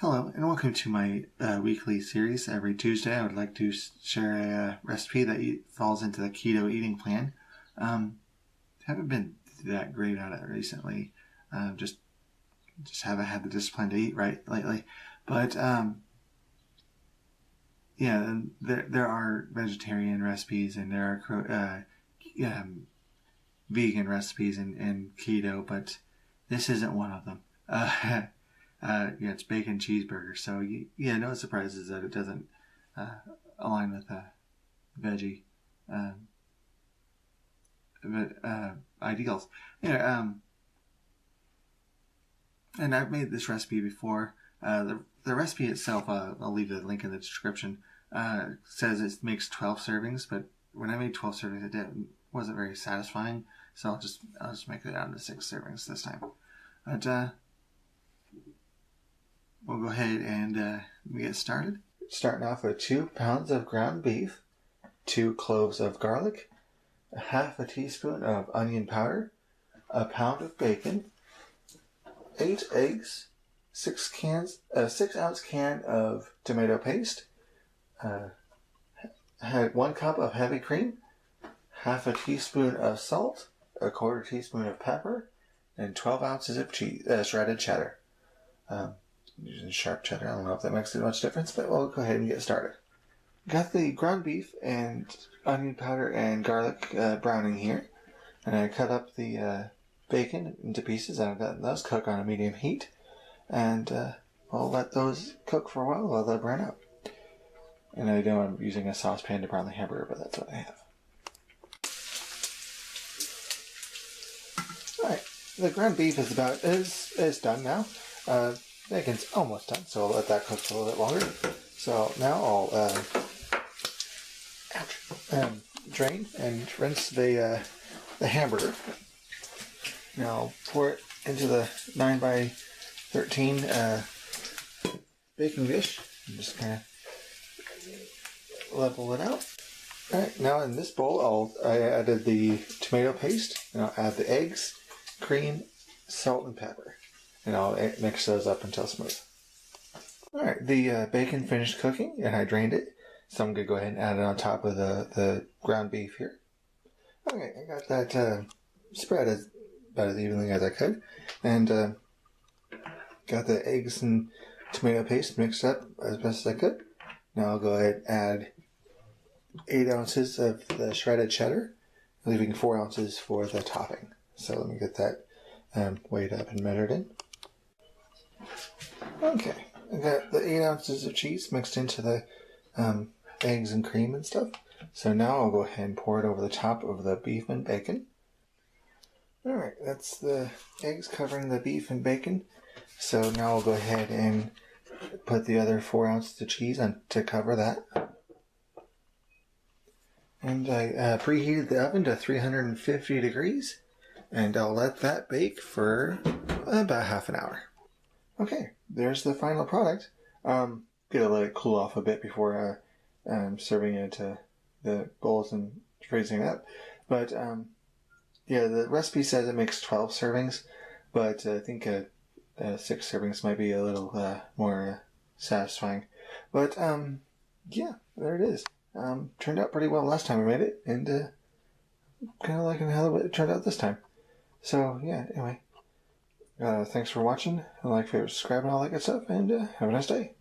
Hello, and welcome to my weekly series. Every Tuesday, I would like to share a recipe that falls into the keto eating plan. Haven't been that great at it recently. Just haven't had the discipline to eat right lately. But yeah, and there are vegetarian recipes and there are vegan recipes and keto, but this isn't one of them. It's bacon cheeseburger. So no surprises that it doesn't align with veggie ideals. And I've made this recipe before. The recipe itself, I'll leave the link in the description. Says it makes 12 servings, but when I made 12 servings, it wasn't very satisfying. So I'll just make it down to 6 servings this time. But we'll go ahead and get started. Starting off with 2 pounds of ground beef, 2 cloves of garlic, a half a teaspoon of onion powder, a pound of bacon, 8 eggs, 6 ounce can of tomato paste, had 1 cup of heavy cream, half a teaspoon of salt, a quarter teaspoon of pepper, and 12 ounces of shredded cheddar. Using sharp cheddar, I don't know if that makes too much difference, but we'll go ahead and get started. Got the ground beef and onion powder and garlic browning here, and I cut up the bacon into pieces, and I've let those cook on a medium heat, and I'll let those cook for a while they brown out. And I know I'm using a saucepan to brown the hamburger, but that's what I have. Alright, the ground beef is done now. Bacon's almost done, so I'll let that cook for a little bit longer. So now I'll drain and rinse the hamburger. Now I'll pour it into the 9x13 baking dish and just kind of level it out. Alright, now in this bowl I added the tomato paste, and I'll add the eggs, cream, salt, and pepper. And I'll mix those up until smooth. Alright, the bacon finished cooking, and I drained it. So I'm going to go ahead and add it on top of the ground beef here. Okay, I got that spread about as evenly as I could. And got the eggs and tomato paste mixed up as best as I could. Now I'll go ahead and add 8 ounces of the shredded cheddar, leaving 4 ounces for the topping. So let me get that weighed up and measured in. Okay, I got the 8 ounces of cheese mixed into the eggs and cream and stuff. So now I'll go ahead and pour it over the top of the beef and bacon. Alright, that's the eggs covering the beef and bacon. So now I'll go ahead and put the other 4 ounces of cheese on to cover that. And I preheated the oven to 350 degrees. And I'll let that bake for about half an hour. Okay, there's the final product. Gotta let it cool off a bit before serving it into the bowls and freezing it up. But the recipe says it makes 12 servings, but I think 6 servings might be a little more satisfying. But there it is. Turned out pretty well last time I made it, and kind of liking how it turned out this time. So anyway. Thanks for watching. Like, favorite, subscribe, and all that good stuff, and have a nice day.